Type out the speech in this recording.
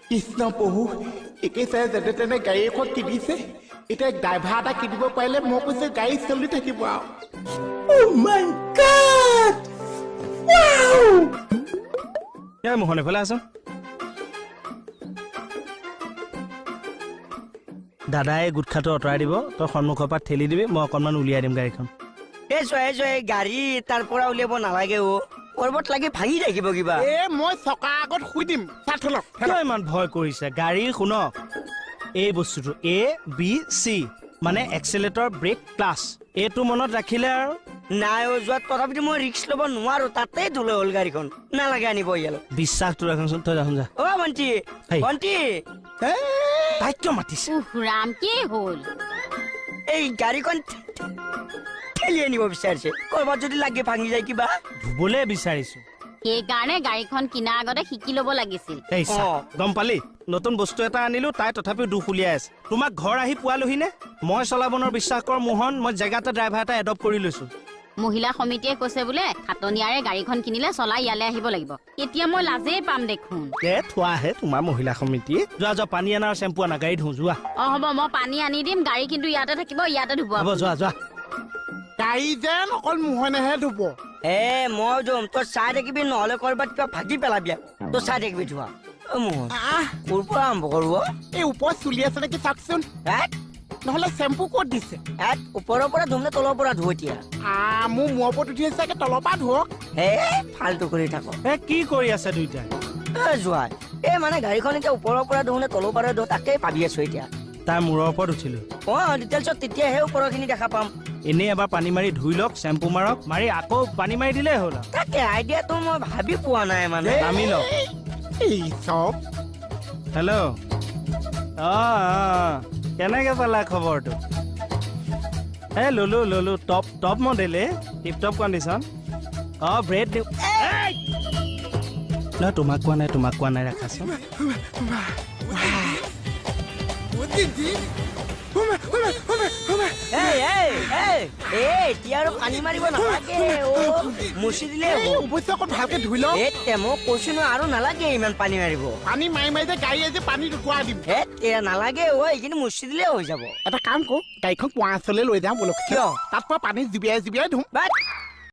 কৃষ্ণ প্ৰভু একেচাই যেনে তেনে গাড়ী এখন কিনিছে এতিয়া ড্ৰাইভাৰ এটা কিনিব পাৰিলে মই কৈছে গাড়ী চলি থাকিব আৰু Oh my God! Wow! Mohan এফালে আছোন দাদাই গুটখাটো অঁতৰাই দিব তই সন্মুখৰ পৰা ঠেলি দিবি মই অকণমান উলিয়াই দিম গাড়ীখন এই গাড়ী তাৰ পৰা উলিয়াব নালাগে অ পৰ্বত লাগি ভাঙি থাকিব কিবা মই চকা আগত শুই দিম কিয় ইমান ভয় কৰিছে গাড়ী শুনক এই বস্তুটো ABC মানে এক্সেলেটৰ ব্ৰেক ক্লাছ এইটো মনত ৰাখিলে আৰু নাই যোৱাত তথাপিতো মই ৰিক্স ল'ব নোৱাৰো তাতেই ধুলে হ'ল গাড়ীখন নালাগে আনিব ইয়ালৈ বিশ্বাসটো ৰাখোচোন তই যাচোন যা অ ভণ্টি ভণ্টি তাই কিয় মাতিছে ৰাম কি হ'ল এই গাড়ীখন ঠেলি আনিব বিচাৰিছে কৰবাত যদি লাগে ভাঙি যায় কিবা ধুবলৈ বিচাৰিছো সেইকাৰণে গাড়ীখন কিনাৰ আগতে শিকি ল'ব লাগিছিল গম পালি নতুন বস্তু এটা আনিলো তাই তথাপিও দুখ উলিয়াই আছে তোমাক ঘৰ আহি পোৱালোহি নে মই চলাবনৰ বিশ্বাস কৰ মোহন মই জেগাতে ড্ৰাইভাৰ এটা এডপ্ট কৰি লৈছো মহিলা সমিতিয়ে কৈছে বোলে খাটনিয়াৰে গাড়ীখন কিনিলে চলাই ইয়ালৈ আহিব লাগিব এতিয়া মই লাজেই পাম দেখোন থোৱাহে তোমাৰ মহিলা সমিতি যোৱা পানী আনা আৰু চেম্পু আনা গাড়ী ধুওঁ যোৱা হ'ব মই পানী আনি দিম গাড়ী কিন্তু ইয়াতে থাকিব ইয়াতে ধুব হ'ব যোৱা গাড়ী যেন অকল মোহনেহে ধুব মই ধুম তই চাই থাকিবি নহলে কৰবাত কিবা ভাগি পেলাবি তই চাই থাকিবি ধোৱা মোহন ক'ৰ পৰা আৰম্ভ কৰো এই ওপৰত চুলি আছে নেকি চাওকচোন নহলে চেম্পু ক'ত দিছে ওপৰৰ পৰা ধুম নে তলৰ পৰা ধুৱ এতিয়া মোৰ মূৰৰ ওপৰত উঠি আছে তলৰ পৰা ধুৱক ফাল্টু কৰি থাক কি কৰি আছে দুইটাই যোৱা মানে গাড়ীখন এতিয়া ওপৰৰ পৰা ধুও নে তলৰ পৰা ধুও তাকে ভাবি আছো এতিয়া তাই মূৰৰ ওপৰত উঠিলো ডিটেইলছত তেতিয়াহে ওপৰৰ খিনি দেখা পাম এনেই এবাৰ পানী মাৰি ধুই লওক চেম্পু মাৰক মাৰি আকৌ পানী মাৰি দিলেই হ'ল তাকে আইডিয়াটো মই ভাবি পোৱা নাই মানে নামি লওক হেল্ল' কেনেকে পালা খবৰটো ললো top model tip top condition bread দিওঁ নহয় তোমাক কোৱা নাই ৰাখাচোন এতিয়া আৰু পানী মাৰিব নালাগে মুচি দিলে ভালকে ধুই লওক মই কৈছো ন আৰু নালাগে ইমান পানী মাৰিব পানী মাৰি মাৰি গাড়ী আজি পানী উঠোৱা দিম নালাগে এইখিনি মুচি দিলে হৈ যাব এটা কাম কৰো গাড়ীখন কুঁৱা ওচৰলৈ লৈ যাওঁ বোলো কিয় তাত পৰা পানী জুবিয়াই ধুম